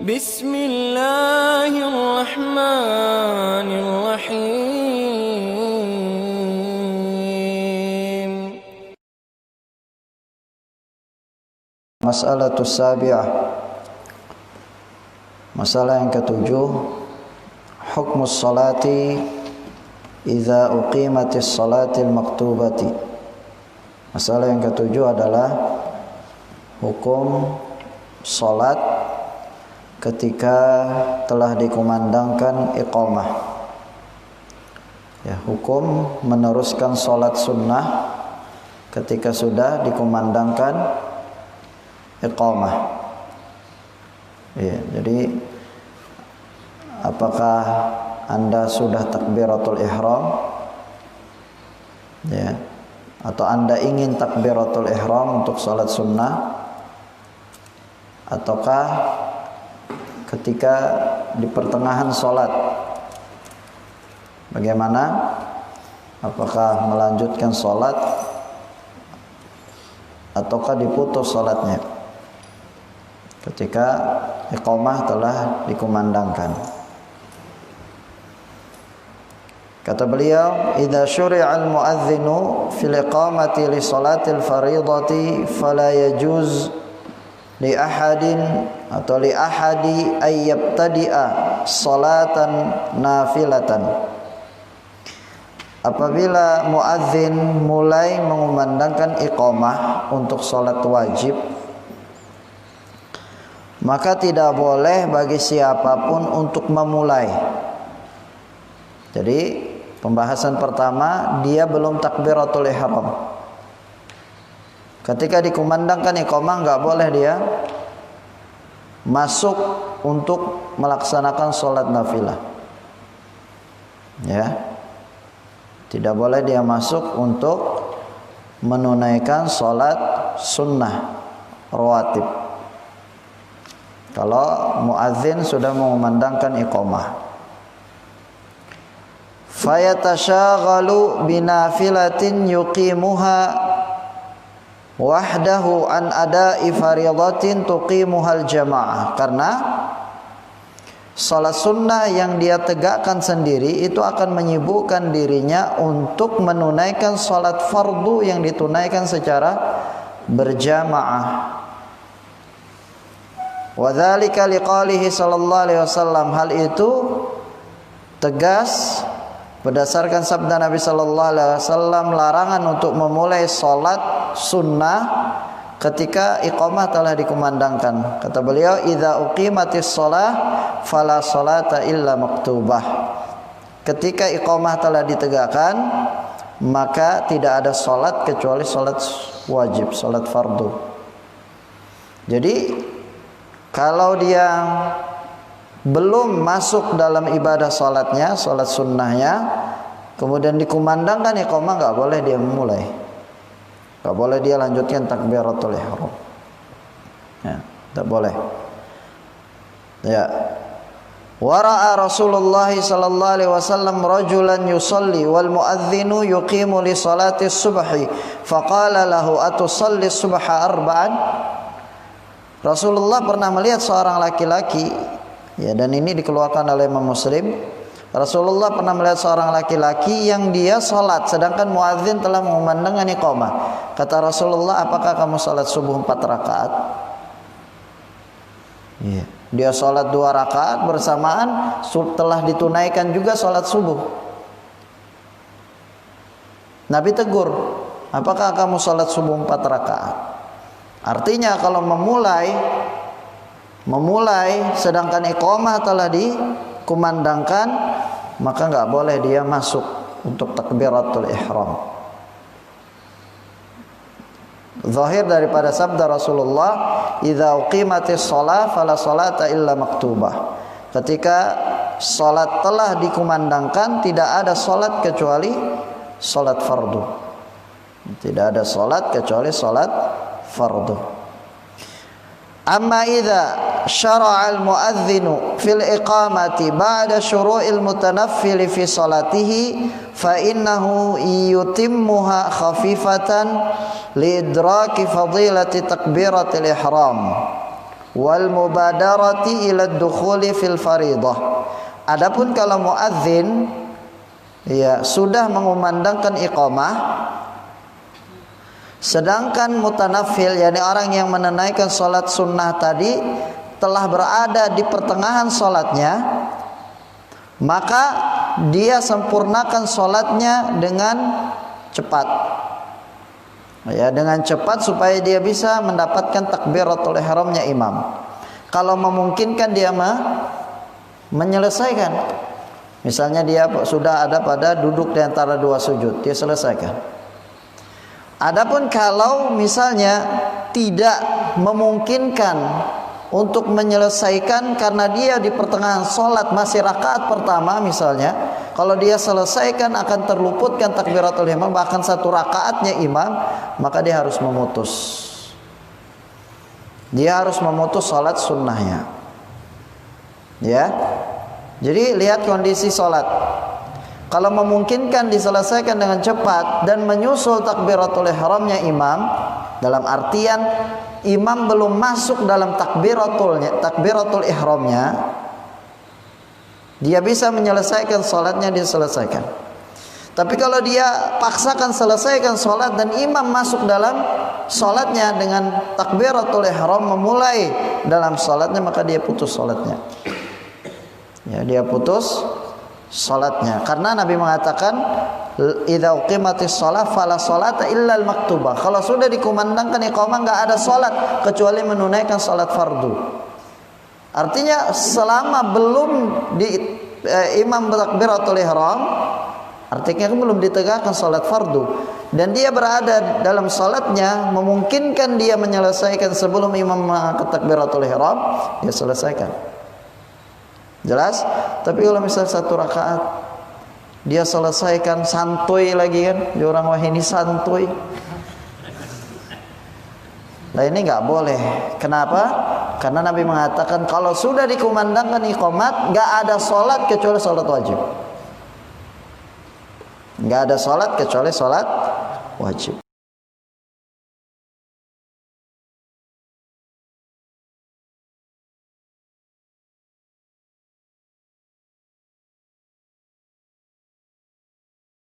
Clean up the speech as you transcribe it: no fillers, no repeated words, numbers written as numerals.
Bismillahirrahmanirrahim. Mas'alatus sabi'ah. Masalah yang ketujuh, hukmus salati idza uqimatis salatil maktubati. Masalah yang ketujuh adalah hukum salat ketika telah dikumandangkan iqamah. Ya, hukum meneruskan salat sunnah ketika sudah dikumandangkan iqamah. Ya, jadi apakah Anda sudah takbiratul ihram? Ya. Atau Anda ingin takbiratul ihram untuk salat sunnah? Ataukah ketika di pertengahan salat bagaimana? Apakah melanjutkan salat ataukah diputus salatnya ketika iqamah telah dikumandangkan? Kata beliau, idza syuri'al muadzinu fil iqamati li salatil fariidati fala yajuz li ahadin atau li ahadi ay yabtadi'a salatan nafilatan. Apabila muadzin mulai mengumandangkan iqamah untuk salat wajib, maka tidak boleh bagi siapapun untuk memulai. Jadi pembahasan pertama, dia belum takbiratul ihram. Ketika dikumandangkan iqamah, enggak boleh dia masuk untuk melaksanakan salat nafilah. Ya. Tidak boleh dia masuk untuk menunaikan salat sunnah rawatib. Kalau muadzin sudah mengumandangkan iqamah, fayatashaaghalu binafilatin yuqimuha wahdahu an ada'i fariidatin tuqimuhal jamaah. Karena salat sunnah yang dia tegakkan sendiri itu akan menyibukkan dirinya untuk menunaikan salat fardu yang ditunaikan secara berjamaah. Wadzalika liqalihi sallallahu alaihi wasallam, hal itu tegas berdasarkan sabda Nabi sallallahu alaihi wasallam, larangan untuk memulai salat sunnah ketika iqamah telah dikumandangkan. Kata beliau, idza uqimatis shalah fala salata illa maktubah. Ketika iqamah telah ditegakkan, maka tidak ada salat kecuali salat wajib, salat fardu. Jadi kalau dia belum masuk dalam ibadah salatnya, salat sunnahnya, kemudian dikumandangkan iqamah, enggak boleh dia memulai. Enggak boleh dia lanjutkan takbiratul ihram. Ya, enggak boleh. Ya. Wara'a Rasulullah sallallahu alaihi wasallam rajulan yusalli wal muadzinu yuqimu li salati subhi faqala lahu atusalli subha arba'an. Rasulullah pernah melihat seorang laki-laki, ya, dan ini dikeluarkan oleh Imam Muslim. Rasulullah pernah melihat seorang laki-laki yang dia salat sedangkan muadzin telah mengumandangkan iqamah. Kata Rasulullah, apakah kamu salat subuh 4 rakaat? Ya. Dia salat 2 rakaat bersamaan telah ditunaikan juga salat subuh. Nabi tegur, apakah kamu salat subuh 4 rakaat? Artinya kalau memulai sedangkan iqamah telah dikumandangkan, maka enggak boleh dia masuk untuk takbiratul ihram. Zahir daripada sabda Rasulullah, idza uqimatis shalah fala salata illa maktubah. Ketika salat telah dikumandangkan, tidak ada salat kecuali salat fardu. Tidak ada salat kecuali salat fardu. Amma idza syara'a al-muadzinu fil iqamati ba'da syuru'il mutanaffil fi salatihi fa innahu yutimmuha khafifatan li idraki fadilati takbiratil ihram wal mubadarati ila dukhuli fil faridah. Adapun kalau muadzin ya sudah mengumandangkan iqamah, sedangkan mutanafil yakni orang yang menunaikan salat sunnah tadi telah berada di pertengahan salatnya, maka dia sempurnakan salatnya dengan cepat. Ya, dengan cepat supaya dia bisa mendapatkan takbiratul ihramnya imam. Kalau memungkinkan dia menyelesaikan. Misalnya dia sudah ada pada duduk di antara dua sujud, dia selesaikan. Adapun kalau misalnya tidak memungkinkan untuk menyelesaikan karena dia di pertengahan sholat masih rakaat pertama misalnya, kalau dia selesaikan akan terluputkan takbiratul ihram bahkan satu rakaatnya imam, maka dia harus memutus. Dia harus memutus sholat sunnahnya. Ya. Jadi lihat kondisi sholat. Kalau memungkinkan diselesaikan dengan cepat dan menyusul takbiratul ihramnya imam, dalam artian imam belum masuk dalam takbiratul ihramnya, dia bisa menyelesaikan sholatnya, diselesaikan. Tapi kalau dia paksakan selesaikan sholat dan imam masuk dalam sholatnya dengan takbiratul ihram memulai dalam sholatnya, maka dia putus sholatnya. Ya, dia putus sholatnya. Karena Nabi mengatakan, idza uqimatis shalah fala sholata illa al-maktubah. Kalau sudah dikumandangkan iqamah enggak ada salat kecuali menunaikan salat fardu. Artinya selama belum imam bertakbiratul ihram, artinya belum ditegakkan salat fardu dan dia berada dalam salatnya, memungkinkan dia menyelesaikan sebelum imam mengangkat takbiratul ihram, dia selesaikan. Jelas? Tapi kalau misalnya satu rakaat dia selesaikan santuy lagi kan, dia orang wah ini santuy. Nah ini nggak boleh. Kenapa? Karena Nabi mengatakan kalau sudah dikumandangkan iqamat, nggak ada sholat kecuali sholat wajib. Nggak ada sholat kecuali sholat wajib.